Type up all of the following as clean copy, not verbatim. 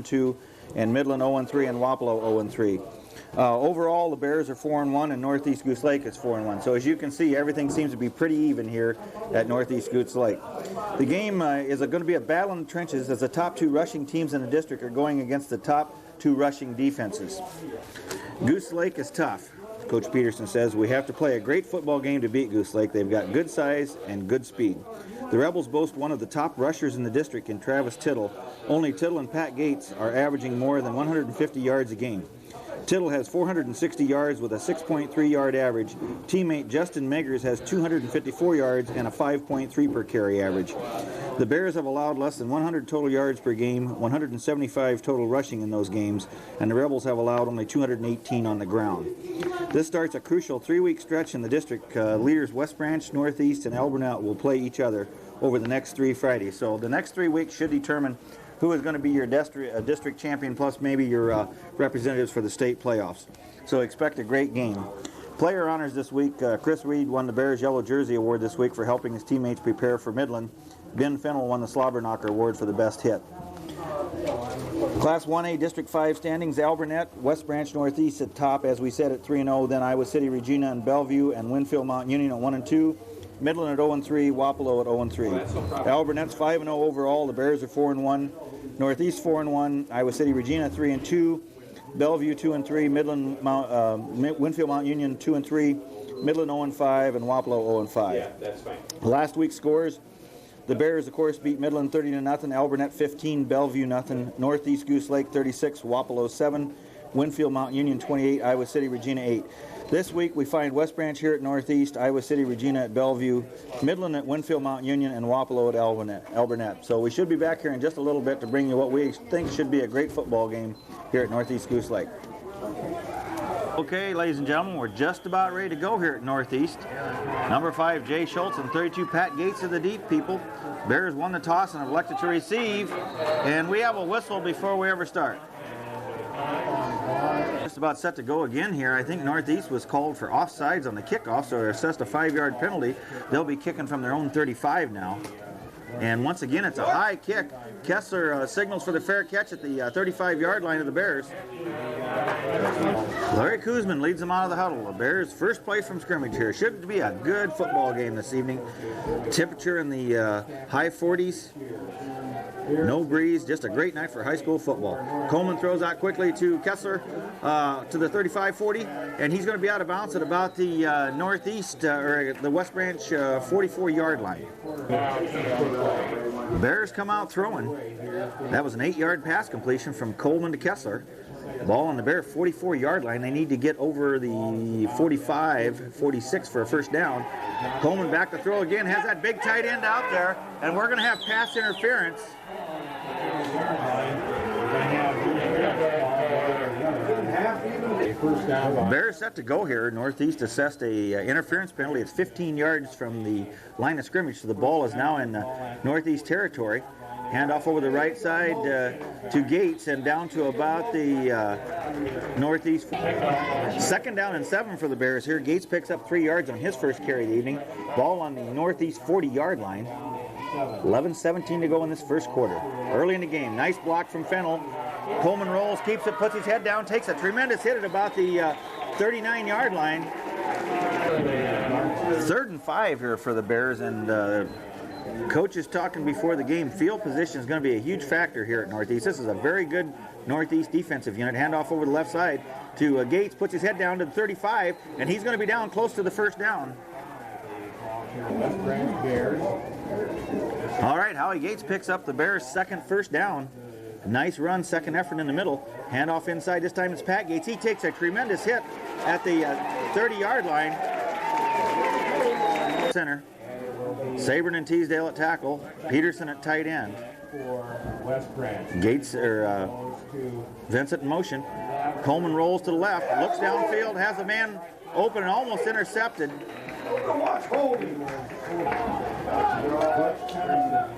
1-2, and Midland 0-3, and Wapello 0-3. Overall, the Bears are 4-1, and Northeast Goose Lake is 4-1. So as you can see, everything seems to be pretty even here at Northeast Goose Lake. The game is going to be a battle in the trenches as the top 2 rushing teams in the district are going against the top 2 rushing defenses. Goose Lake is tough. Coach Peterson says, we have to play a great football game to beat Goose Lake. They've got good size and good speed. The Rebels boast one of the top rushers in the district in Travis Tittle. Only Tittle and Pat Gates are averaging more than 150 yards a game. Tittle has 460 yards with a 6.3 yard average. Teammate Justin Meggers has 254 yards and a 5.3 per carry average. The Bears have allowed less than 100 total yards per game, 175 total rushing in those games, and the Rebels have allowed only 218 on the ground. This starts a crucial 3-week stretch in the district. Leaders West Branch, Northeast, and Albernet will play each other over the next 3 Fridays. So the next 3 weeks should determine who is going to be your district champion, plus maybe your representatives for the state playoffs. So expect a great game. Player honors this week. Chris Reed won the Bears Yellow Jersey Award this week for helping his teammates prepare for Midland. Ben Fennell won the Slobber Knocker Award for the best hit. Class 1A District 5 standings, Albernet, West Branch Northeast at top, as we said, at 3-0. Then Iowa City, Regina, and Bellevue, and Winfield Mount Union at 1-2. Midland at 0-3, Wapello at 0-3. Albernet's 5-0 overall. The Bears are 4-1. Northeast 4-1. Iowa City, Regina 3-2. Bellevue 2-3. Winfield Mount Union 2-3. Midland 0-5, and Wapello 0-5. Yeah, that's fine. Last week's scores: the Bears, of course, beat Midland 30-0. Albernet 15, Bellevue 0. Northeast Goose Lake 36, Wapello 7. Winfield Mount Union 28, Iowa City, Regina 8. This week we find West Branch here at Northeast, Iowa City, Regina at Bellevue, Midland at Winfield Mount Union, and Wapello at Albernet. So we should be back here in just a little bit to bring you what we think should be a great football game here at Northeast Goose Lake. Okay, ladies and gentlemen, we're just about ready to go here at Northeast. Number 5, Jay Schultz, and 32, Pat Gates are the deep people. Bears won the toss and have elected to receive, and we have a whistle before we ever start. Just about set to go again here. I think Northeast was called for offsides on the kickoff, so they're assessed a 5-yard penalty. They'll be kicking from their own 35 now. And once again, it's a high kick. Kessler signals for the fair catch at the 35-yard line of the Bears. Larry Kuzman leads them out of the huddle. The Bears' first play from scrimmage here. Should be a good football game this evening. Temperature in the high 40s. No breeze, just a great night for high school football. Coleman throws out quickly to Kessler to the 35-40, and he's going to be out of bounds at about the Northeast, or the West Branch 44-yard line. Bears come out throwing. That was an 8-yard pass completion from Coleman to Kessler. Ball on the Bear 44-yard line. They need to get over the 45, 46 for a first down. Coleman back to throw again, has that big tight end out there, and we're going to have pass interference. Bears set to go here. Northeast assessed a interference penalty. It's 15 yards from the line of scrimmage, so the ball is now in Northeast territory. Handoff over the right side to Gates and down to about the Northeast. 2nd down and 7 for the Bears here. Gates picks up 3 yards on his first carry of the evening. Ball on the Northeast 40-yard line. 11-17 to go in this first quarter. Early in the game, nice block from Fennell. Coleman rolls, keeps it, puts his head down, takes a tremendous hit at about the 39-yard line. 3rd and 5 here for the Bears, and coach is talking before the game. Field position is going to be a huge factor here at Northeast. This is a very good Northeast defensive unit. Handoff over the left side to Gates, puts his head down to the 35, and he's going to be down close to the first down. All right, Howie Gates picks up the Bears' second first down. Nice run, second effort in the middle. Handoff inside, this time it's Pat Gates. He takes a tremendous hit at the 30-yard line. Center. Sabrin and Teasdale at tackle. Peterson at tight end. Gates, or Vincent in motion. Coleman rolls to the left, looks downfield, has a man open and almost intercepted.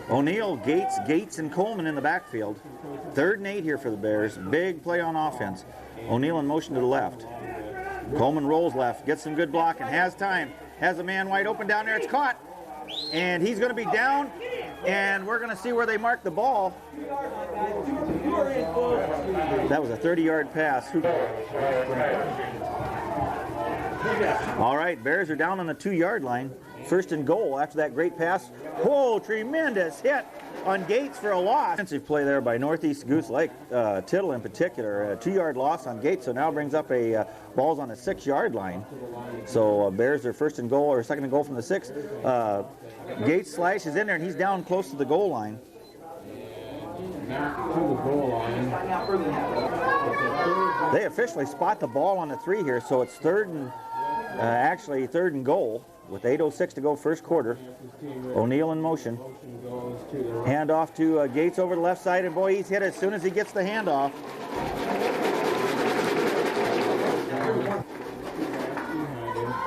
O'Neill, Gates, and Coleman in the backfield. 3rd and 8 here for the Bears. Big play on offense. O'Neill in motion to the left. Coleman rolls left, gets some good block, and has time. Has a man wide open down there. It's caught. And he's going to be down, and we're going to see where they mark the ball. That was a 30-yard pass. All right, Bears are down on the 2-yard line. First and goal after that great pass. Whoa, tremendous hit on Gates for a loss. Defensive play there by Northeast Goose Lake, Tittle in particular. A 2-yard loss on Gates, so now brings up a balls on the 6-yard line. So Bears are first and goal, or second and goal from the 6. Gates slashes in there, and he's down close to the goal line. They officially spot the ball on the 3 here, so it's third and goal with 8:06 to go first quarter. O'Neill in motion. Hand off to Gates over the left side, and boy, he's hit as soon as he gets the handoff.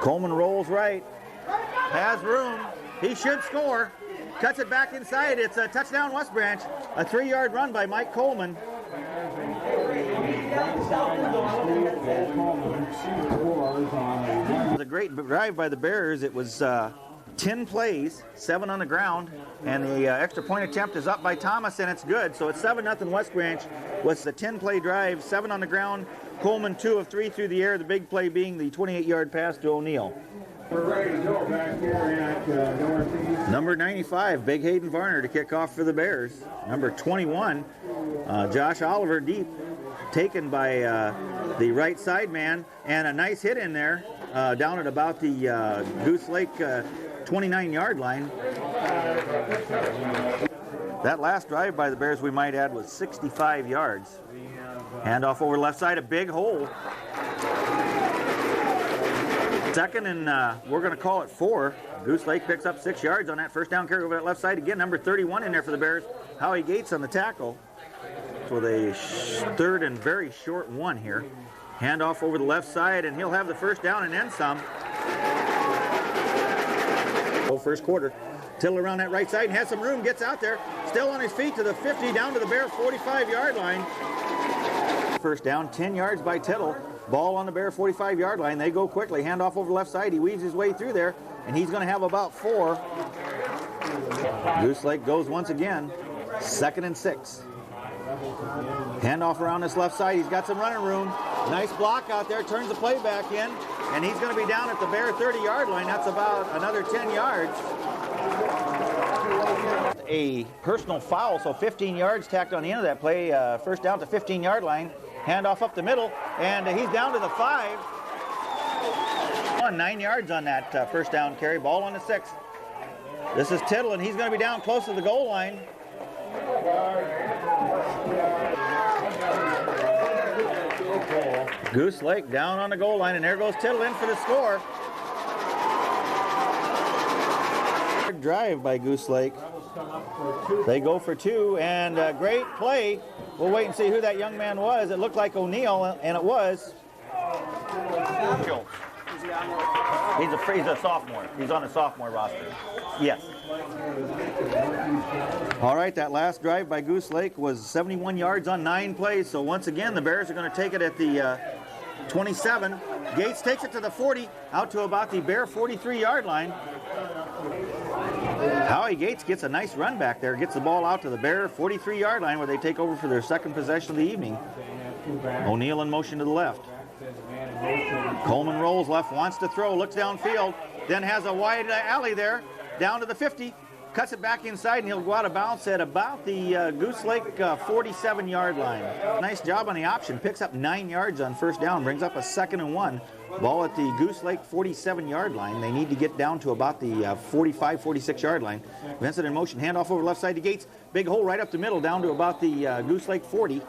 Coleman rolls right, has room, he should score. Cuts it back inside. It's a touchdown, West Branch. A 3-yard run by Mike Coleman. It was a great drive by the Bears. It was 10 plays, 7 on the ground, and the extra point attempt is up by Thomas, and it's good. So it's 7-0 West Branch. Was the 10-play drive, 7 on the ground. Coleman 2 of 3 through the air. The big play being the 28-yard pass to O'Neill. We're ready to go back here at Northeast. Number 95, Big Hayden Varner to kick off for the Bears. Number 21, Josh Oliver deep, taken by the right side man, and a nice hit in there down at about the Goose Lake 29-yard line. That last drive by the Bears, we might add, was 65 yards. Handoff over left side, a big hole. Second, and we're going to call it 4. Goose Lake picks up 6 yards on that first down carry over that left side. Again, number 31 in there for the Bears. Howie Gates on the tackle. So a third and very short one here. Handoff over the left side, and he'll have the first down and then some. First quarter. Tittle around that right side and has some room, gets out there. Still on his feet to the 50, down to the Bear 45-yard line. First down, 10 yards by Tittle. Ball on the Bear 45-yard line. They go quickly. Handoff over the left side. He weaves his way through there, and he's going to have about 4. Goose Lake goes once again. 2nd and 6. Handoff around this left side. He's got some running room. Nice block out there. Turns the play back in, and he's going to be down at the Bear 30-yard line. That's about another 10 yards. A personal foul, so 15 yards tacked on the end of that play. First down to 15-yard line. Handoff up the middle, and he's down to the 5. 9 yards on that first down carry. Ball on the 6. This is Tittle, and he's going to be down close to the goal line. Goose Lake down on the goal line, and there goes Tittle in for the score. Drive by Goose Lake. They go for 2, and a great play. We'll wait and see who that young man was. It looked like O'Neill, and it was. He's a sophomore. He's on the sophomore roster. Yes. All right, that last drive by Goose Lake was 71 yards on 9 plays. So once again, the Bears are going to take it at the 27. Gates takes it to the 40, out to about the Bear 43-yard line. Howie Gates gets a nice run back there, gets the ball out to the Bear 43-yard line where they take over for their second possession of the evening. O'Neill in motion to the left. Coleman rolls left, wants to throw, looks downfield, then has a wide alley there, down to the 50, cuts it back inside, and he'll go out of bounds at about the Goose Lake 47-yard line. Nice job on the option, picks up 9 yards on first down, brings up a 2nd and 1. Ball at the Goose Lake 47-yard line. They need to get down to about the 45, 46-yard line. Vincent in motion, handoff over left side to Gates. Big hole right up the middle, down to about the Goose Lake 40.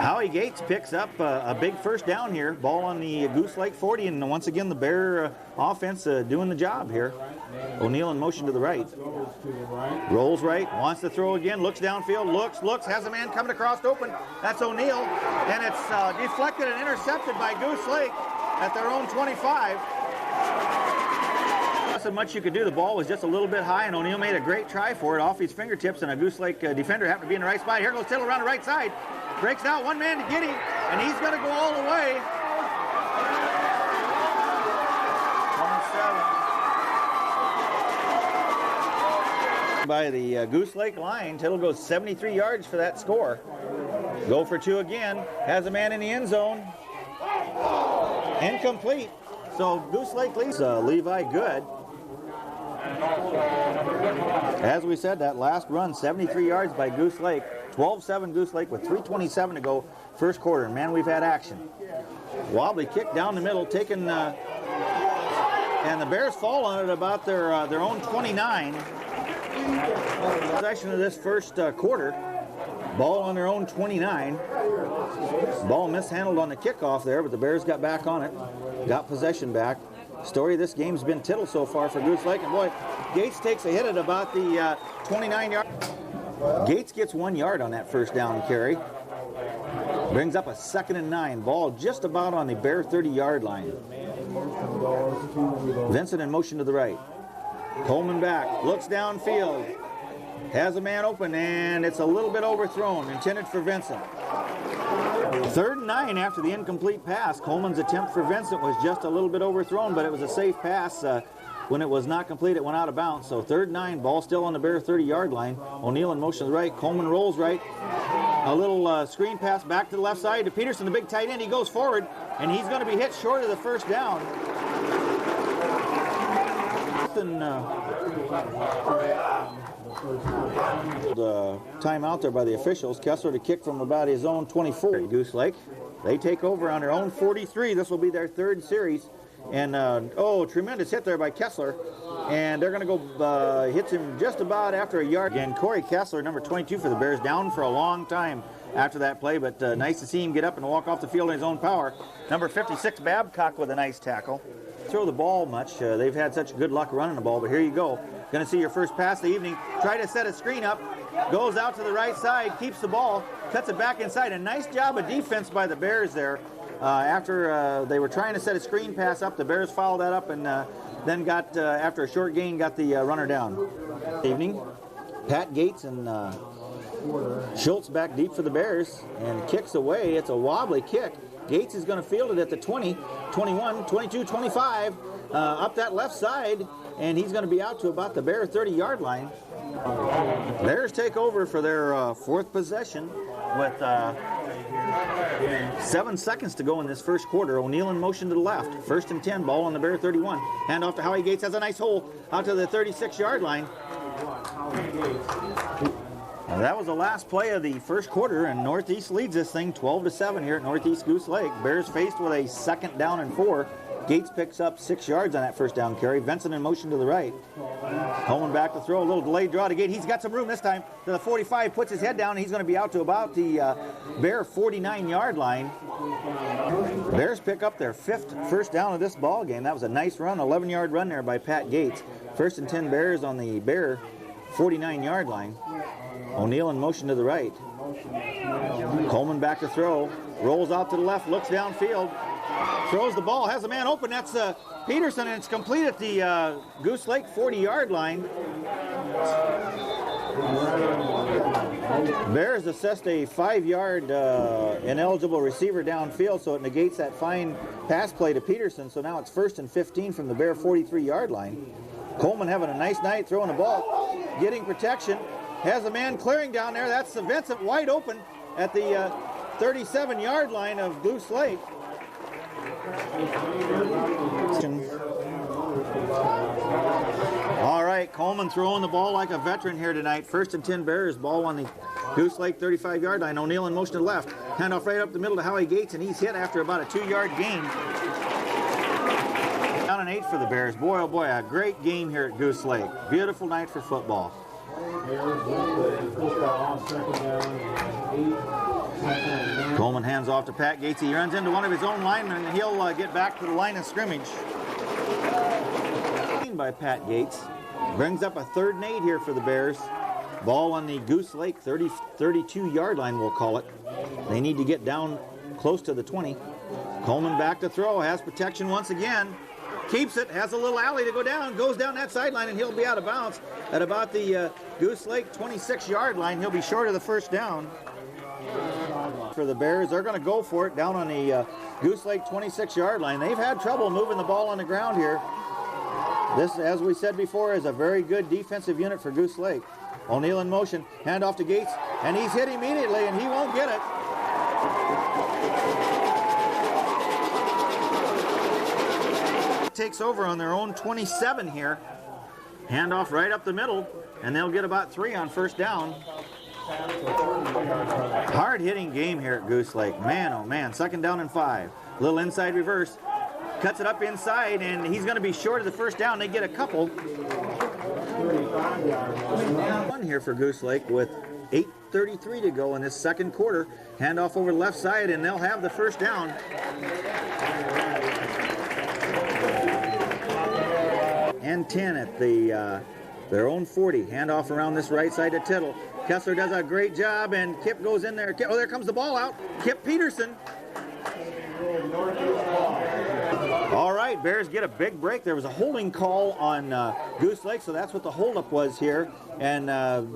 Howie Gates picks up a big first down here. Ball on the Goose Lake 40, and once again the Bear offense doing the job here. O'Neill in motion to the right. Rolls right, wants to throw again, looks downfield, looks, has a man coming across open. That's O'Neill, and it's deflected and intercepted by Goose Lake at their own 25. Not much you could do. The ball was just a little bit high, and O'Neill made a great try for it off his fingertips, and a Goose Lake defender happened to be in the right spot. Here goes Tittle around the right side. Breaks out, one man to get him, and he's going to go all the way. 27. by the Goose Lake line. Tittle goes 73 yards for that score. Go for two again. Has a man in the end zone. Incomplete. So Goose Lake leads Levi Good. As we said, that last run, 73 yards by Goose Lake. 12-7 Goose Lake with 3:27 to go first quarter. And man, we've had action. Wobbly kick down the middle, taken, and the Bears fall on it about their own 29. Possession of this first quarter. Ball on their own 29. Ball mishandled on the kickoff there, but the Bears got back on it. Got possession back. Story of this game's been Tittle so far for Goose Lake. And boy, Gates takes a hit at about the 29-yard. Gates gets 1 yard on that first down carry. Brings up a 2nd and 9. Ball just about on the Bear 30-yard line. Vincent in motion to the right. Coleman back. Looks downfield. Has a man open, and it's a little bit overthrown. Intended for Vincent. 3rd and 9 after the incomplete pass. Coleman's attempt for Vincent was just a little bit overthrown, but it was a safe pass. When it was not complete, it went out of bounds. So 3rd and 9, ball still on the Bear 30-yard line. O'Neill in motion to the right. Coleman rolls right. A little screen pass back to the left side to Peterson, the big tight end. He goes forward, and he's going to be hit short of the first down. The timeout there by the officials. Kessler to kick from about his own 24. Goose Lake, they take over on their own 43. This will be their 3rd series. And, tremendous hit there by Kessler. And they're going to go, hits him just about after a yard. Again, Corey Kessler, number 22 for the Bears, down for a long time after that play. But nice to see him get up and walk off the field in his own power. Number 56, Babcock, with a nice tackle. Throw the ball much. They've had such good luck running the ball, but here you go. Going to see your first pass of the evening. Try to set a screen up. Goes out to the right side, keeps the ball, cuts it back inside. A nice job of defense by the Bears there. After they were trying to set a screen pass up, the Bears fouled that up and then got, after a short gain, got the runner down. Evening, Pat Gates and Schultz back deep for the Bears and kicks away. It's a wobbly kick. Gates is going to field it at the 20, 21, 22, 25, up that left side, and he's going to be out to about the Bear 30-yard line. Bears take over for their 4th possession with 7 seconds to go in this first quarter. O'Neill in motion to the left. 1st and 10, ball on the Bear 31. Hand off to Howie Gates, has a nice hole out to the 36-yard line. Now that was the last play of the first quarter, and Northeast leads this thing 12-7 here at Northeast Goose Lake. Bears faced with a 2nd down and 4. Gates picks up 6 yards on that first down carry. Vincent in motion to the right. Coleman back to throw. A little delayed draw to Gates. He's got some room this time to the 45. Puts his head down, and he's going to be out to about the Bear 49-yard line. Bears pick up their 5th first down of this ball game. That was a nice run, 11-yard run there by Pat Gates. 1st and 10 Bears on the Bear 49-yard line. O'Neill in motion to the right. Coleman back to throw. Rolls out to the left, looks downfield. Throws the ball, has a man open. That's Peterson, and it's complete at the Goose Lake 40-yard line. Bears assessed a 5-yard ineligible receiver downfield, so it negates that fine pass play to Peterson. So now it's 1st and 15 from the Bear 43-yard line. Coleman having a nice night throwing the ball, getting protection. Has a man clearing down there. That's Vincent wide open at the 37-yard line of Goose Lake. All right, Coleman throwing the ball like a veteran here tonight. 1st and 10 Bears, ball on the Goose Lake 35-yard line. O'Neill in motion to the left. Handoff right up the middle to Howie Gates, and he's hit after about a 2-yard gain. Down and 8 for the Bears. Boy, oh boy, a great game here at Goose Lake. Beautiful night for football. Coleman hands off to Pat Gates. He runs into one of his own linemen, and he'll get back to the line of scrimmage. By Pat Gates. Brings up a 3rd and 8 here for the Bears. Ball on the Goose Lake 32-yard line, we'll call it. They need to get down close to the 20. Coleman back to throw. Has protection once again. Keeps it. Has a little alley to go down. Goes down that sideline, and he'll be out of bounds at about the Goose Lake 26-yard line. He'll be short of the first down. For the Bears, they're going to go for it down on the Goose Lake 26-yard line. They've had trouble moving the ball on the ground here. This, as we said before, is a very good defensive unit for Goose Lake. O'Neill in motion, hand off to Gates, and he's hit immediately, and he won't get it. Takes over on their own 27 here. Hand off right up the middle, and they'll get about 3 on first down. Hard hitting game here at Goose Lake. Man, oh man, 2nd down and 5. Little inside reverse. Cuts it up inside, and he's going to be short of the first down. They get a couple. One here for Goose Lake with 8:33 to go in this second quarter. Hand off over the left side, and they'll have the first down. And 10 at their own 40. Handoff around this right side to Tittle. Kessler does a great job, and Kip goes in there. Oh, there comes the ball out. Kip Peterson. All right, Bears get a big break. There was a holding call on Goose Lake, so that's what the holdup was here. And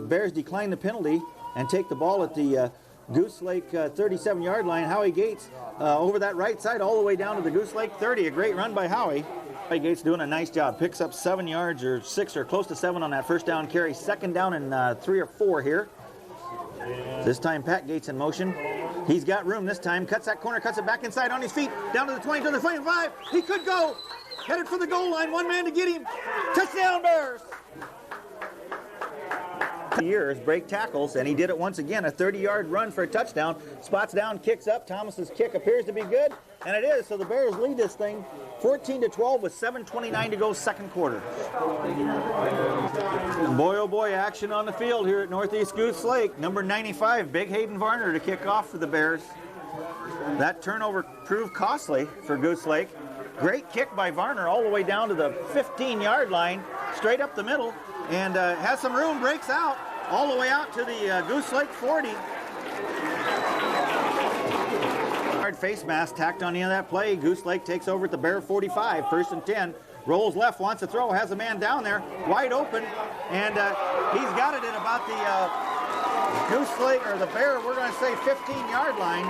Bears decline the penalty and take the ball at the Goose Lake 37-yard line. Howie Gates over that right side all the way down to the Goose Lake 30. A great run by Howie. Howie Gates doing a nice job. Picks up 7 yards or 6 or close to 7 on that first down carry. 2nd down and 3 or 4 here. This time Pat Gates in motion. He's got room this time. Cuts that corner, cuts it back inside on his feet. Down to the 20, to the 25. He could go. Headed for the goal line. 1 man to get him. Touchdown Bears. Years break tackles, and he did it once again. A 30-yard run for a touchdown. Spots down, kicks up. Thomas's kick appears to be good, and it is. So the Bears lead this thing 14-12 with 7:29 to go, second quarter. Boy, oh boy, action on the field here at Northeast Goose Lake. Number 95, Big Hayden Varner to kick off for the Bears. That turnover proved costly for Goose Lake. Great kick by Varner all the way down to the 15-yard line, straight up the middle, and has some room, breaks out, all the way out to the Goose Lake 40. Hard face mask tacked on the end of that play. Goose Lake takes over at the Bear 45, 1st and 10. Rolls left, wants to throw, has a man down there, wide open, and he's got it at about the Goose Lake, or the Bear, we're going to say 15-yard line.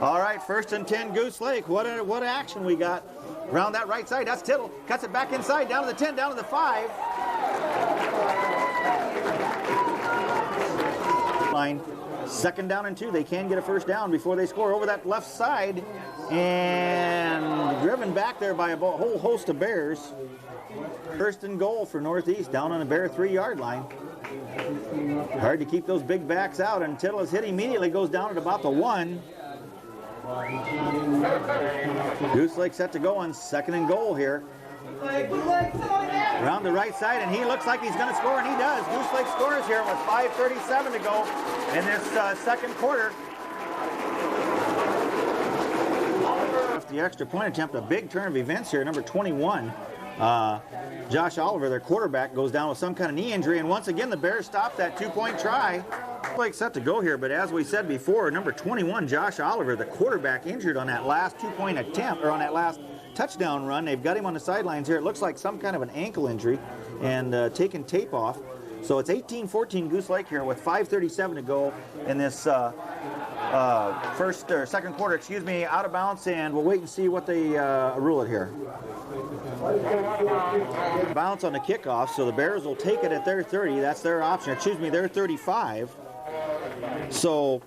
All right, 1st and 10, Goose Lake. What action we got around that right side. That's Tittle. Cuts it back inside, down to the 10, down to the 5. Line. 2nd down and 2. They can get a first down before they score over that left side. And driven back there by a whole host of Bears. 1st and goal for Northeast, down on the Bear 3-yard line. Hard to keep those big backs out, and Tittle is hit immediately, goes down at about the 1. Goose Lake set to go on 2nd and goal here. Around the right side, and he looks like he's going to score, and he does. Goose Lake scores here with 5:37 to go in this second quarter. The extra point attempt, a big turn of events here. Number 21, Josh Oliver, their quarterback, goes down with some kind of knee injury, and once again the Bears stop that 2-point try. Like set to go here, but as we said before, number 21, Josh Oliver, the quarterback, injured on that last 2-point attempt, or on that last touchdown run. They've got him on the sidelines here. It looks like some kind of an ankle injury, and taking tape off. So it's 18-14 Goose Lake here with 5:37 to go in this second quarter, out of bounds, and we'll wait and see what they rule it here. Bounce on the kickoff, so the Bears will take it at their 30. That's their option. Their 35. So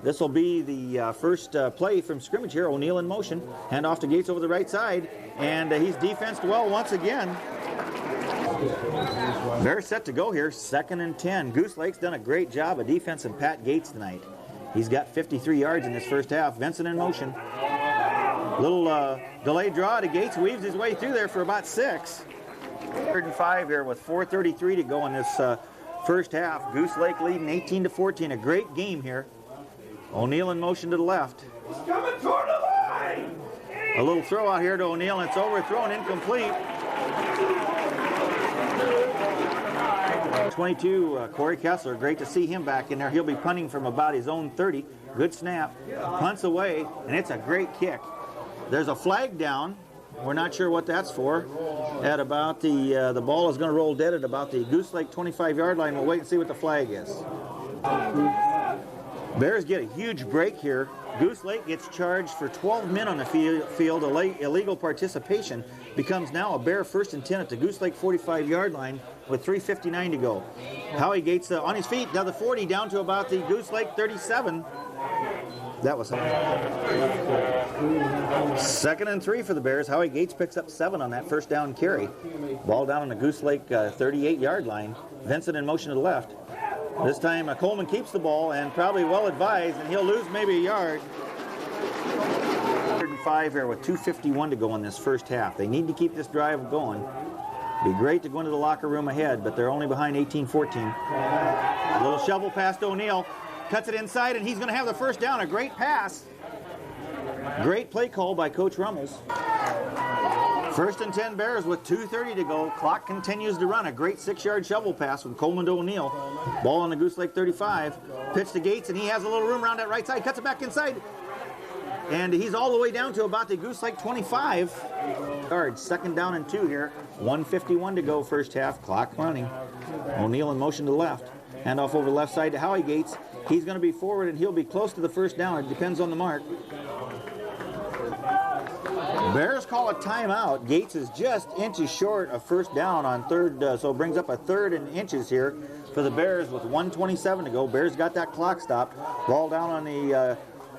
this will be the first play from scrimmage here. O'Neill in motion. Hand off to Gates over the right side, and he's defensed well once again. They're set to go here, 2nd and 10. Goose Lake's done a great job of defense and Pat Gates tonight. He's got 53 yards in this first half. Vincent in motion. Little delayed draw to Gates, weaves his way through there for about 6. 3rd and 5 here with 4:33 to go in this first half. Goose Lake leading 18-14. A great game here. O'Neill in motion to the left. Coming toward the line. A little throw out here to O'Neill, and it's overthrown, incomplete. 22, Corey Kessler. Great to see him back in there. He'll be punting from about his own 30. Good snap. Punts away, and it's a great kick. There's a flag down. We're not sure what that's for. At about the ball is going to roll dead at about the Goose Lake 25-yard line. We'll wait and see what the flag is. Bears get a huge break here. Goose Lake gets charged for 12 men on the field. Illegal participation becomes now a Bear 1st and 10 at the Goose Lake 45-yard line. with 3:59 to go. Howie Gates on his feet, down the 40, down to about the Goose Lake 37. That was something. 2nd and 3 for the Bears. Howie Gates picks up 7 on that first down carry. Ball down on the Goose Lake 38-yard line. Vincent in motion to the left. This time Coleman keeps the ball and probably well advised, and he'll lose maybe a yard. 5 here with 2:51 to go in this first half. They need to keep this drive going. Be great to go into the locker room ahead, but they're only behind 18-14. A little shovel past O'Neill. Cuts it inside, and he's going to have the first down. A great pass. Great play call by Coach Rummels. 1st and 10 Bears with 2:30 to go. Clock continues to run. A great 6-yard shovel pass from Coleman to O'Neill. Ball on the Goose Lake 35. Pitch to Gates, and he has a little room around that right side. Cuts it back inside. And he's all the way down to about the Goose Lake 25 yards. 2nd down and 2 here. 1:51 to go first half. Clock running. O'Neill in motion to the left. Handoff over the left side to Howie Gates. He's going to be forward, and he'll be close to the first down. It depends on the mark. Bears call a timeout. Gates is just inches short of first down on third, so it brings up a 3rd and inches here for the Bears with 1:27 to go. Bears got that clock stopped. Ball down on the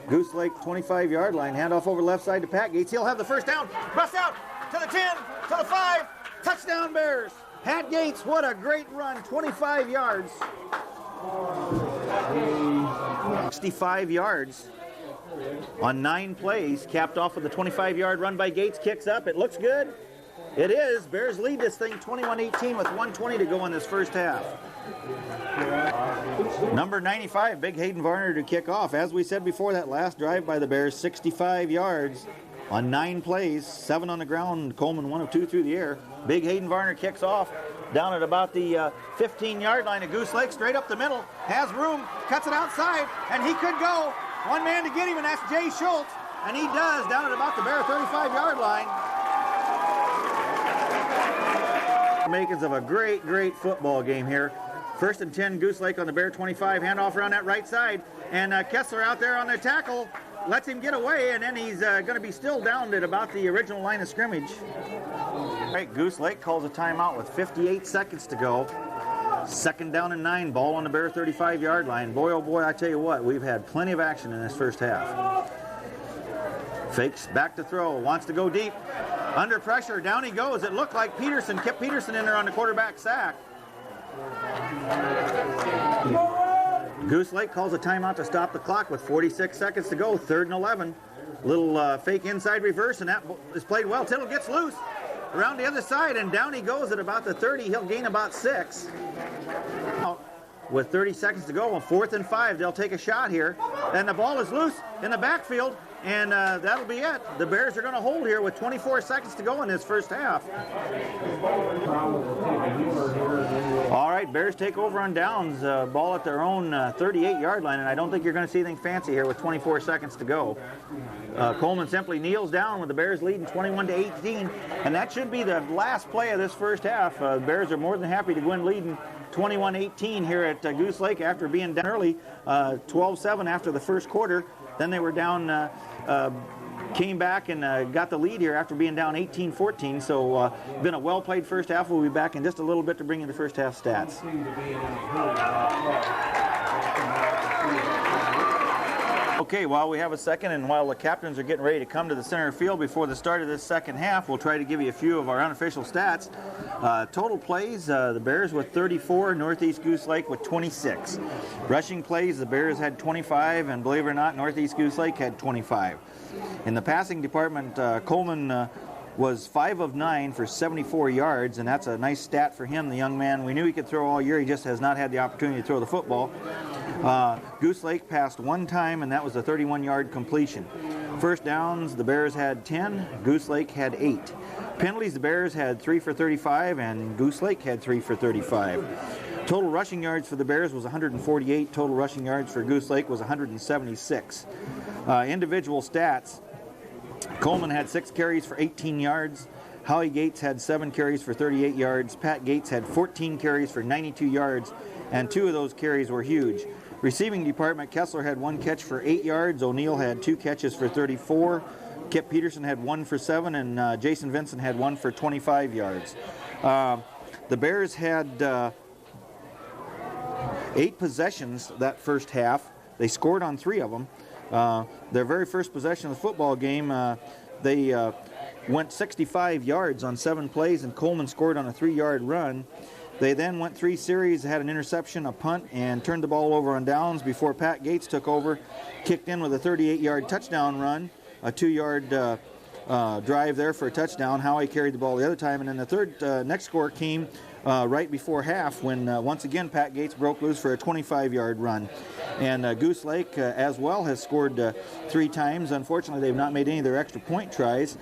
Goose Lake 25-yard line. Handoff over left side to Pat Gates. He'll have the first down. Bust out to the 10, to the 5. Touchdown Bears. Pat Gates, what a great run. 25 yards. 65 yards on 9 plays. Capped off with a 25-yard run by Gates. Kicks up. It looks good. It is. Bears lead this thing 21-18 with 1:20 to go in this first half. Number 95, Big Hayden Varner to kick off. As we said before, that last drive by the Bears, 65 yards on 9 plays, 7 on the ground. Coleman 1 of 2 through the air. Big Hayden Varner kicks off down at about the 15-yard line of Goose Lake, straight up the middle. Has room, cuts it outside, and he could go. One man to get him, and that's Jay Schultz. And he does down at about the Bear 35-yard line. Makings of a great football game here. 1st and 10, Goose Lake on the Bear 25. Handoff around that right side. And Kessler out there on the tackle. Lets him get away, and then he's going to be still down at about the original line of scrimmage. All right, Goose Lake calls a timeout with 58 seconds to go. 2nd down and 9. Ball on the Bear 35-yard line. Boy, oh boy, I tell you what, we've had plenty of action in this first half. Fakes back to throw. Wants to go deep. Under pressure. Down he goes. It looked like Peterson. Kept Peterson in there on the quarterback sack. Goose Lake calls a timeout to stop the clock with 46 seconds to go. 3rd and 11. Little fake inside reverse, and that is played well. Tittle gets loose around the other side, and down he goes at about the 30. He'll gain about 6. With 30 seconds to go, on 4th and 5, they'll take a shot here. And the ball is loose in the backfield, and that'll be it. The Bears are going to hold here with 24 seconds to go in this first half. All right, Bears take over on downs. Ball at their own 38-yard line, and I don't think you're going to see anything fancy here with 24 seconds to go. Coleman simply kneels down with the Bears leading 21-18, and that should be the last play of this first half. The Bears are more than happy to go in leading 21-18 here at Goose Lake after being down early, 12-7 after the first quarter. Then they were down, came back and got the lead here after being down 18-14. So been a well-played first half. We'll be back in just a little bit to bring you the first half stats. Okay, while we have a second and while the captains are getting ready to come to the center field before the start of this second half, we'll try to give you a few of our unofficial stats. Total plays, the Bears with 34, Northeast Goose Lake with 26. Rushing plays, the Bears had 25, and believe it or not, Northeast Goose Lake had 25. In the passing department, Coleman was 5 of 9 for 74 yards, and that's a nice stat for him, the young man. We knew he could throw all year, he just has not had the opportunity to throw the football. Goose Lake passed 1 time, and that was a 31-yard completion. First downs, the Bears had 10, Goose Lake had 8. Penalties, the Bears had 3 for 35, and Goose Lake had 3 for 35. Total rushing yards for the Bears was 148. Total rushing yards for Goose Lake was 176. Individual stats, Coleman had 6 carries for 18 yards. Howie Gates had 7 carries for 38 yards. Pat Gates had 14 carries for 92 yards, and 2 of those carries were huge. Receiving department, Kessler had 1 catch for 8 yards. O'Neill had 2 catches for 34. Kip Peterson had 1 for 7, and Jason Vincent had 1 for 25 yards. The Bears had 8 possessions that first half. They scored on 3 of them. Their very first possession of the football game, they went 65 yards on 7 plays, and Coleman scored on a 3-yard run. They then went 3 series, had an interception, a punt, and turned the ball over on downs before Pat Gates took over, kicked in with a 38-yard touchdown run, a 2-yard drive there for a touchdown. Howie carried the ball the other time, and then the third next score came right before half when once again Pat Gates broke loose for a 25-yard run. And Goose Lake as well has scored 3 times. Unfortunately, they've not made any of their extra point tries.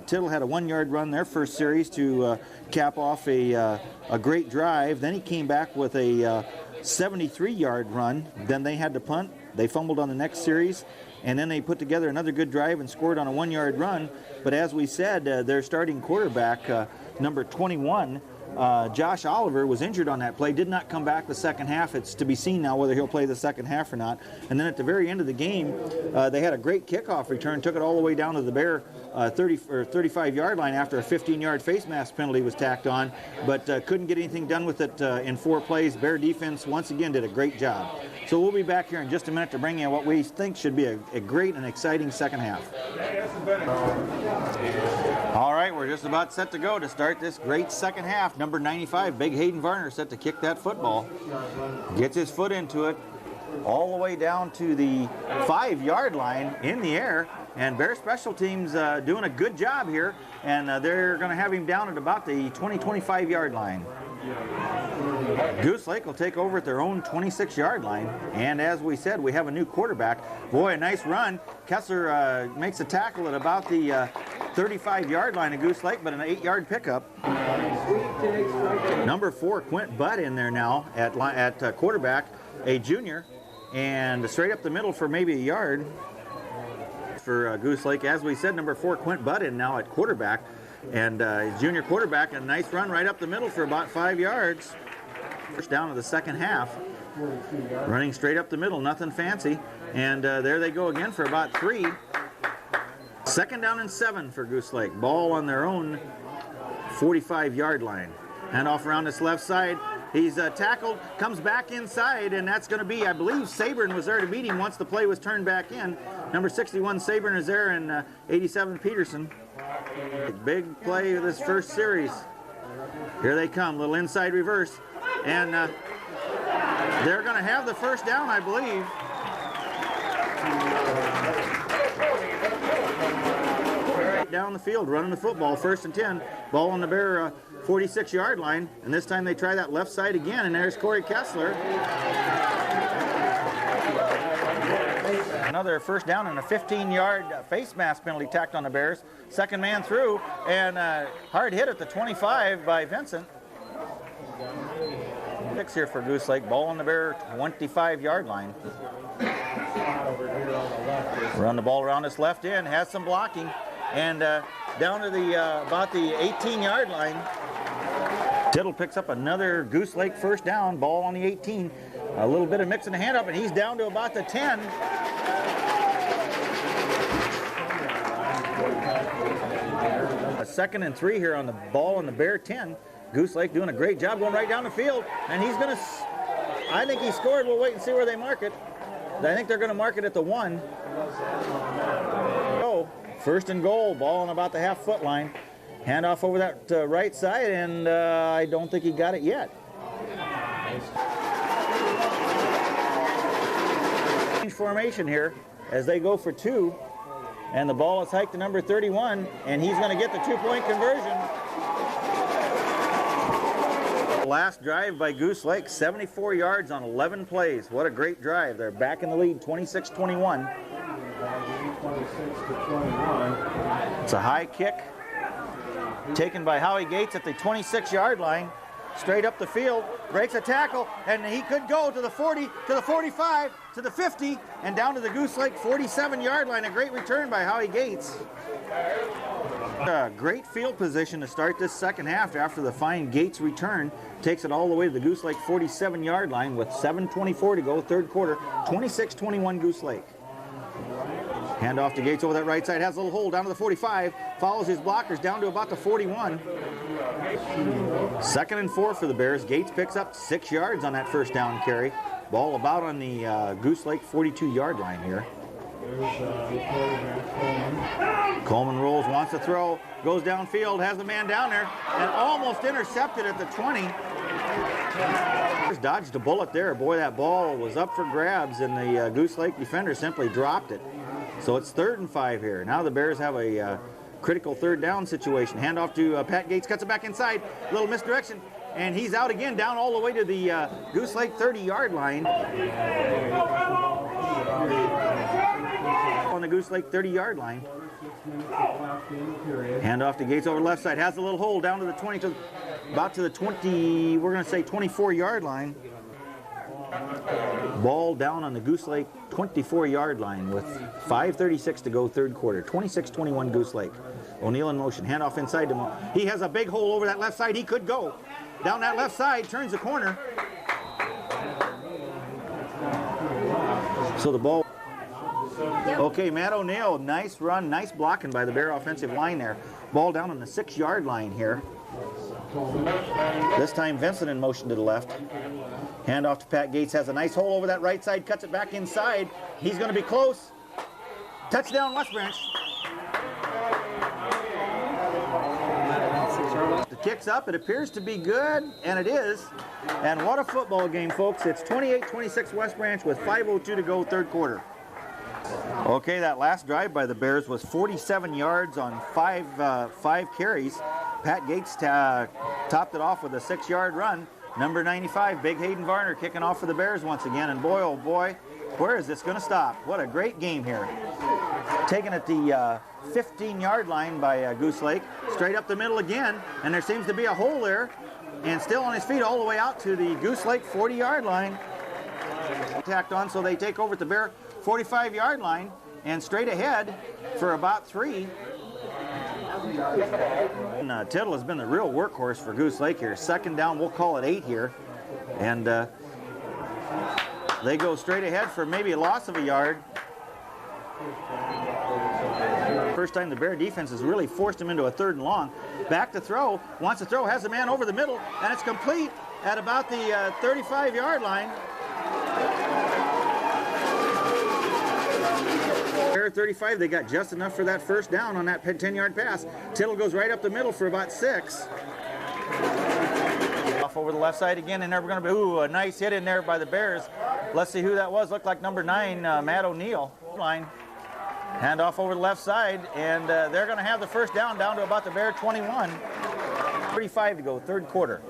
Tittle had a 1-yard run their first series to cap off a great drive. Then he came back with a 73-yard run. Then they had to punt. They fumbled on the next series. And then they put together another good drive and scored on a 1-yard run. But as we said, their starting quarterback, number 21, Josh Oliver, was injured on that play, did not come back the second half. It's to be seen now whether he'll play the second half or not. And then at the very end of the game, they had a great kickoff return, took it all the way down to the Bear 30 or 35-yard line after a 15-yard face mask penalty was tacked on, but couldn't get anything done with it in 4 plays. Bear defense once again did a great job. So we'll be back here in just a minute to bring you what we think should be a great and exciting second half. All right, we're just about set to go to start this great second half. Number 95, Big Hayden Varner, set to kick that football. Gets his foot into it all the way down to the 5-yard line in the air. And Bear Special Teams doing a good job here. And they're going to have him down at about the 20-25-yard line. Goose Lake will take over at their own 26-yard line. And as we said, we have a new quarterback. Boy, a nice run. Kessler makes a tackle at about the 35-yard line of Goose Lake, but an 8-yard pickup. Number 4, Quint Butt in there now at quarterback, a junior. And straight up the middle for maybe a yard for Goose Lake. As we said, number 4, Quint Butt in now at quarterback. And junior quarterback, a nice run right up the middle for about 5 yards. First down of the second half. Running straight up the middle, nothing fancy. And there they go again for about 3. Second down and 7 for Goose Lake. Ball on their own 45-yard line. Hand off around this left side. He's tackled, comes back inside, and that's going to be, I believe, Saburn was there to meet him once the play was turned back in. Number 61, Saburn, is there, and 87, Peterson. Big play of this first series. Here they come, little inside reverse, and they're going to have the first down, I believe. Down the field, running the football, 1st and 10. Ball on the Bear 46-yard line, and this time they try that left side again, and there's Corey Kessler. Another first down and a 15-yard face mask penalty tacked on the Bears. Second man through, and hard hit at the 25 by Vincent. 6 here for Goose Lake. Ball on the Bear 25-yard line. Run the ball around this left end, has some blocking, and down to the about the 18-yard line. Tittle picks up another Goose Lake first down. Ball on the 18. A little bit of mixing the hand up, and he's down to about the 10. A 2nd and 3 here on the ball on the Bear 10. Goose Lake doing a great job going right down the field, and he's going to, I think he scored. We'll wait and see where they mark it. I think they're going to mark it at the 1. Oh, 1st and goal, ball on about the half-foot line. Hand off over that right side, and I don't think he got it yet. Formation here as they go for 2, and the ball is hiked to number 31, and he's going to get the 2-point conversion. Last drive by Goose Lake, 74 yards on 11 plays. What a great drive. They're back in the lead, 26-21. It's a high kick taken by Howie Gates at the 26-yard line. Straight up the field, breaks a tackle, and he could go to the 40, to the 45, to the 50, and down to the Goose Lake 47-yard line. A great return by Howie Gates. A great field position to start this second half after the fine Gates return. Takes it all the way to the Goose Lake 47-yard line with 7:24 to go, third quarter, 26-21 Goose Lake. Hand off to Gates over that right side, has a little hole down to the 45, follows his blockers down to about the 41. 2nd and 4 for the Bears. Gates picks up 6 yards on that first down carry. Ball about on the Goose Lake 42-yard line here. Coleman rolls, wants to throw, goes downfield, has the man down there, and almost intercepted at the 20. Just dodged a bullet there. Boy, that ball was up for grabs, and the Goose Lake defender simply dropped it. So it's 3rd and 5 here. Now the Bears have a critical 3rd down situation. Handoff to Pat Gates, cuts it back inside, little misdirection, and he's out again, down all the way to the Goose Lake 30-yard line. On the Goose Lake 30-yard line. Handoff to Gates over the left side, has a little hole down to the 20, to about to the 20, we're going to say 24-yard line. Ball down on the Goose Lake 24-yard line with 5:36 to go, 3rd quarter. 26-21 Goose Lake. O'Neill in motion, handoff inside to Mo. He has a big hole over that left side. He could go down that left side, turns the corner. So the ball. Okay, Matt O'Neill, nice run, nice blocking by the Bear offensive line there. Ball down on the 6-yard line here. This time Vincent in motion to the left. Handoff to Pat Gates, has a nice hole over that right side, cuts it back inside. He's going to be close. Touchdown, West Branch. The kick's up, it appears to be good, and it is. And what a football game, folks. It's 28-26 West Branch with 5:02 to go, 3rd quarter. Okay, that last drive by the Bears was 47 yards on five carries. Pat Gates topped it off with a 6-yard run. Number 95, Big Hayden Varner, kicking off for the Bears once again. And boy, oh boy, where is this going to stop? What a great game here. Taken at the 15-yard line by Goose Lake. Straight up the middle again. And there seems to be a hole there. And still on his feet all the way out to the Goose Lake 40-yard line. Tacked on, so they take over at the Bear 45-yard line and straight ahead for about 3. And, Tittle has been the real workhorse for Goose Lake here. 2nd down, we'll call it 8 here. And they go straight ahead for maybe a loss of a yard. First time the Bear defense has really forced him into a 3rd and long. Back to throw, wants to throw, has a man over the middle, and it's complete at about the 35-yard line. Bear 35, they got just enough for that first down on that 10-yard pass. Tittle goes right up the middle for about 6. Off over the left side again, and they're going to be, a nice hit in there by the Bears. Let's see who that was. Looked like number 9, Matt O'Neill. Line. Hand off over the left side, and they're going to have the first down to about the Bear 21. 35 to go, 3rd quarter.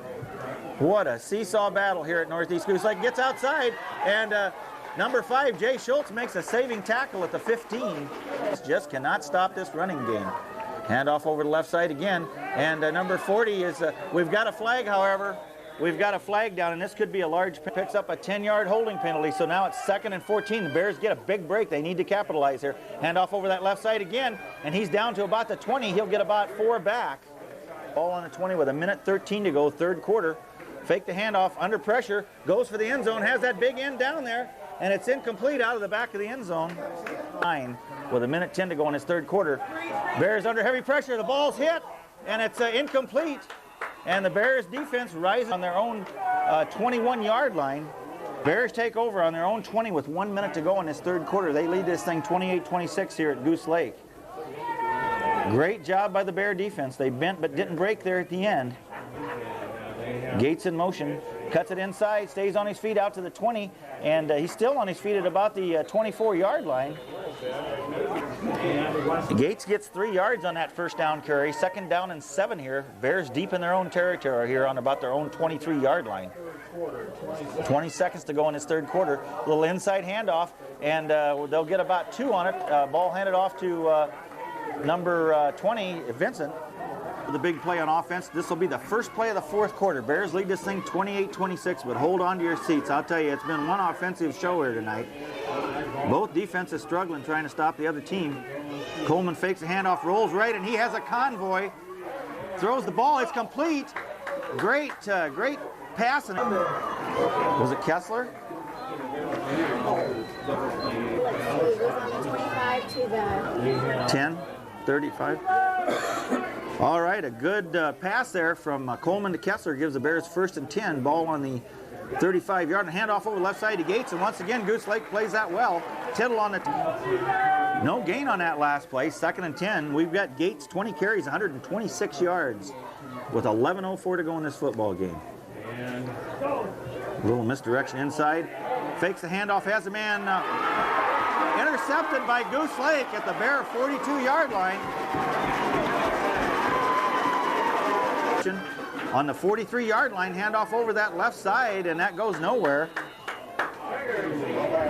What a seesaw battle here at Northeast Goose Lake. Gets outside, and number 5, Jay Schultz, makes a saving tackle at the 15. Just cannot stop this running game. Hand off over the left side again, and number 40 is, we've got a flag, however. We've got a flag down, and this could be a large, picks up a 10-yard holding penalty, so now it's 2nd and 14. The Bears get a big break. They need to capitalize here. Hand off over that left side again, and he's down to about the 20. He'll get about 4 back. Ball on the 20 with 1:13 to go, 3rd quarter. Fake the handoff, under pressure, goes for the end zone, has that big end down there, and it's incomplete out of the back of the end zone. 9 with 1:10 to go in his 3rd quarter. Bears under heavy pressure, the ball's hit, and it's incomplete. And the Bears defense rises on their own 21-yard line. Bears take over on their own 20 with 1 minute to go in this 3rd quarter. They lead this thing 28-26 here at Goose Lake. Great job by the Bear defense. They bent but didn't break there at the end. Gates in motion, cuts it inside, stays on his feet out to the 20, and he's still on his feet at about the 24-yard line. Gates gets 3 yards on that first down carry. 2nd down and 7 here. Bears deep in their own territory here on about their own 23-yard line. 20 seconds to go in this 3rd quarter. A little inside handoff, and they'll get about 2 on it. Ball handed off to number 20, Vincent. The big play on offense. This will be the first play of the 4th quarter. Bears lead this thing 28-26, but hold on to your seats. I'll tell you, it's been one offensive show here tonight. Both defenses struggling trying to stop the other team. Coleman fakes a handoff, rolls right, and he has a convoy. Throws the ball, it's complete. Great pass. Was it Kessler? too bad. 10, 35. All right, a good pass there from Coleman to Kessler gives the Bears 1st and 10. Ball on the 35-yard and handoff over the left side to Gates. And once again, Goose Lake plays that well. Tittle on the... No gain on that last play. 2nd and 10. We've got Gates, 20 carries, 126 yards with 11:04 to go in this football game. A little misdirection inside. Fakes the handoff, has a man intercepted by Goose Lake at the Bear 42-yard line. On the 43-yard line, handoff over that left side, and that goes nowhere.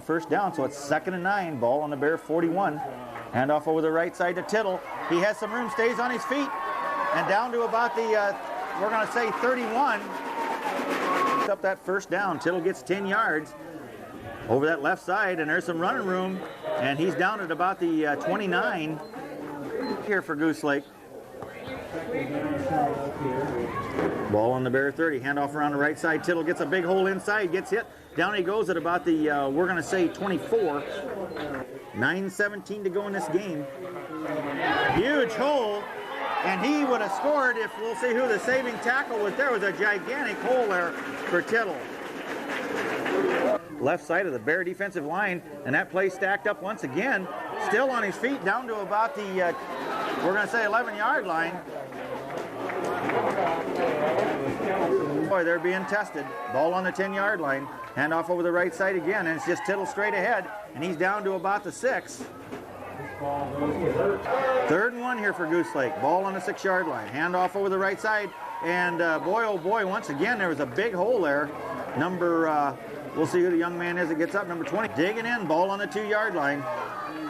1st down, so it's 2nd and 9. Ball on the Bear 41. Handoff over the right side to Tittle. He has some room, stays on his feet, and down to about the, we're going to say 31. Up that 1st down. Tittle gets 10 yards over that left side, and there's some running room, and he's down at about the 29 here for Goose Lake. Ball on the Bear 30. Handoff around the right side. Tittle gets a big hole inside, gets hit. Down he goes at about the, we're going to say 24. 9:17 to go in this game. Huge hole. And he would have scored if, we'll see who the saving tackle was. There was a gigantic hole there for Tittle. Left side of the Bear defensive line, and that play stacked up once again. Still on his feet, down to about the, we're going to say 11-yard line. Boy, they're being tested. Ball on the 10-yard line. Handoff over the right side again, and it's just Tittle straight ahead, and he's down to about the 6. 3rd and 1 here for Goose Lake. Ball on the 6-yard line. Handoff over the right side, and boy, oh boy, once again, there was a big hole there. Number, we'll see who the young man is that gets up, number 20. Digging in, ball on the 2-yard line.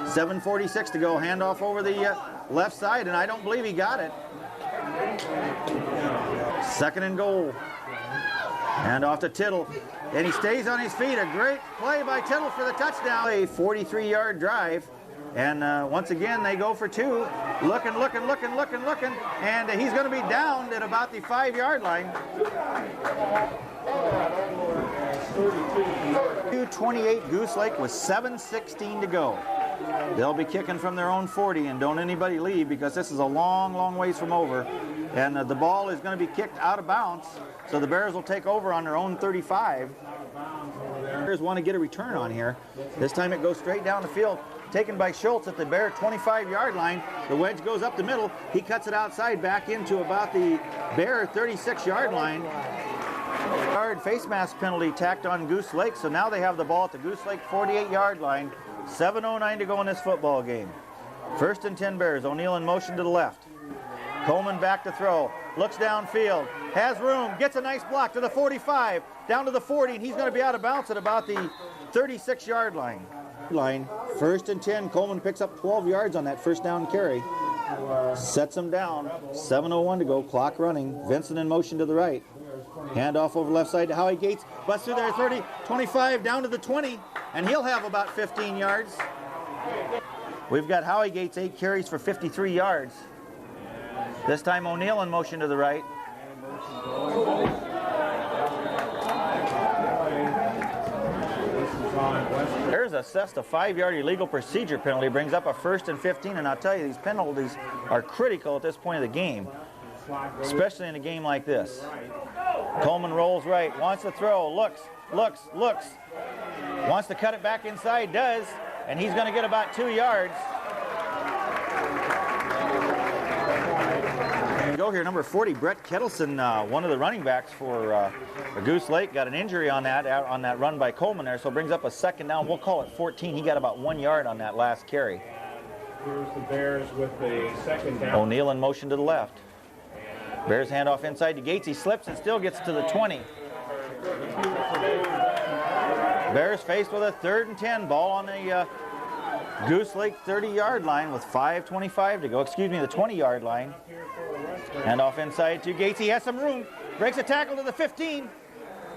7:46 to go. Handoff over the left side, and I don't believe he got it. 2nd and goal. Handoff to Tittle, and he stays on his feet. A great play by Tittle for the touchdown. A 43-yard drive. And once again, they go for 2. Looking, and he's going to be downed at about the 5-yard line. 2:28 Goose Lake with 7:16 to go. They'll be kicking from their own 40, and don't anybody leave because this is a long, long ways from over. And the ball is going to be kicked out of bounds, so the Bears will take over on their own 35. Bears want to get a return on here. This time it goes straight down the field. Taken by Schultz at the Bear 25-yard line. The wedge goes up the middle. He cuts it outside back into about the Bear 36-yard line. Face mask penalty tacked on Goose Lake, so now they have the ball at the Goose Lake 48-yard line. 7:09 to go in this football game. 1st and 10 Bears. O'Neill in motion to the left. Coleman back to throw. Looks downfield. Has room. Gets a nice block to the 45. Down to the 40, and he's going to be out of bounds at about the 36-yard line. 1st and 10. Coleman picks up 12 yards on that 1st down carry. Sets him down. 7:01 to go. Clock running. Vincent in motion to the right. Handoff over left side to Howie Gates. Busts through there 30, 25, down to the 20, and he'll have about 15 yards. We've got Howie Gates 8 carries for 53 yards. This time O'Neill in motion to the right. There's assessed a 5-yard illegal procedure penalty, brings up a 1st and 15, and I'll tell you, these penalties are critical at this point of the game, especially in a game like this. Coleman rolls right, wants to throw, looks, wants to cut it back inside, does, and he's going to get about 2 yards. Go here, number 40, Brett Kettleson, one of the running backs for Goose Lake, got an injury on that run by Coleman there, so it brings up a 2nd down. We'll call it 14. He got about 1 yard on that last carry. Here's the Bears with the 2nd down. O'Neill in motion to the left. Bears handoff inside to Gates. He slips and still gets to the 20. Bears faced with a 3rd and 10. Ball on the Goose Lake 30-yard line with 5:25 to go. Excuse me, the 20-yard line. Handoff inside to Gates. He has some room. Breaks a tackle to the 15.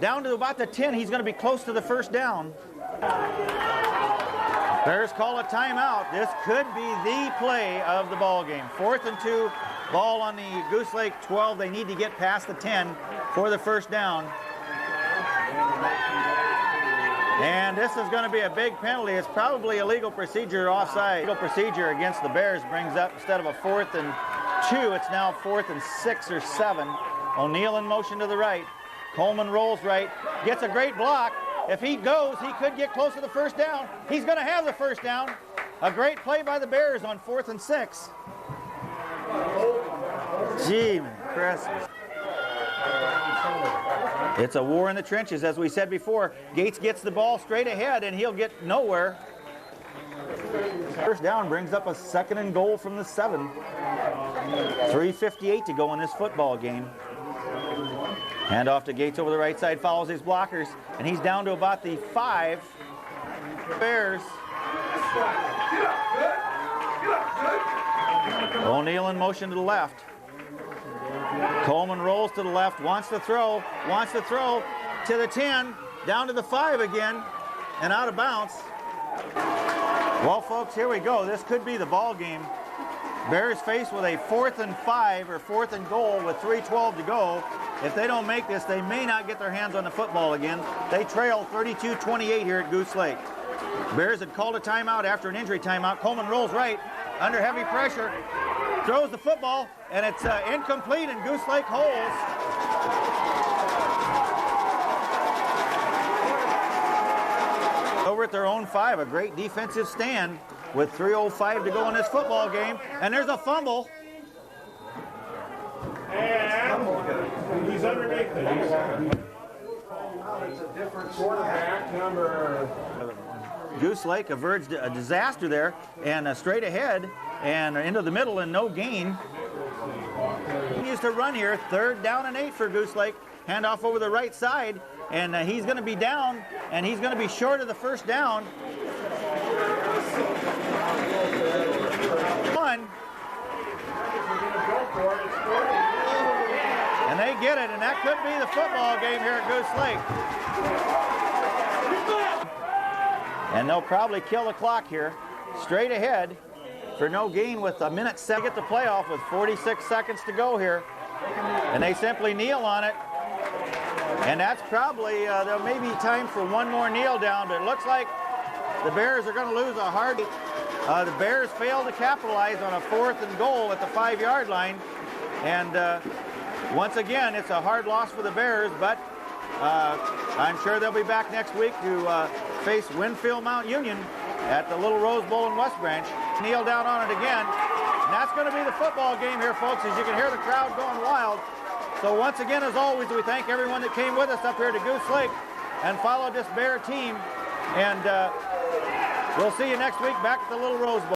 Down to about the 10. He's going to be close to the 1st down. Bears call a timeout. This could be the play of the ball game. 4th and 2. Ball on the Goose Lake 12. They need to get past the 10 for the 1st down. And this is going to be a big penalty. It's probably illegal procedure offside. Illegal procedure against the Bears brings up, instead of a 4th and 2, it's now 4th and 6 or 7. O'Neill in motion to the right. Coleman rolls right, gets a great block. If he goes, he could get close to the first down. He's going to have the first down. A great play by the Bears on 4th and 6. Gee, Chris. It's a war in the trenches, as we said before. Gates gets the ball straight ahead, and he'll get nowhere. First down brings up a 2nd and goal from the 7. 3:58 to go in this football game. Hand off to Gates over the right side, follows his blockers, and he's down to about the 5. Bears. O'Neill in motion to the left. Coleman rolls to the left, wants to throw to the 10, down to the 5 again, and out of bounds. Well, folks, here we go. This could be the ball game. Bears faced with a 4th and 5 or 4th and goal with 3:12 to go. If they don't make this, they may not get their hands on the football again. They trail 32-28 here at Goose Lake. Bears had called a timeout after an injury timeout. Coleman rolls right under heavy pressure, throws the football, and it's incomplete, and Goose Lake holds. Over at their own 5, a great defensive stand with 3:05 to go in this football game, and there's a fumble. And he's underneath it. It's a different quarterback, number. Goose Lake averted a disaster there, and straight ahead and into the middle, and no gain. Continues to run here. 3rd down and 8 for Goose Lake. Handoff over the right side, and he's going to be down, and he's going to be short of the first down. And they get it, and that could be the football game here at Goose Lake. And they'll probably kill the clock here. Straight ahead for no gain with a minute 7 to get the playoff with 46 seconds to go here. And they simply kneel on it. And that's probably, there may be time for one more kneel down, but it looks like the Bears are going to lose a hard. The Bears failed to capitalize on a 4th and goal at the 5-yard line. And once again, it's a hard loss for the Bears, but I'm sure they'll be back next week to face Winfield Mount Union at the Little Rose Bowl in West Branch. Kneel down on it again. And that's going to be the football game here, folks, as you can hear the crowd going wild. So once again, as always, we thank everyone that came with us up here to Goose Lake and followed this Bear team. And we'll see you next week back at the Little Rose Bowl.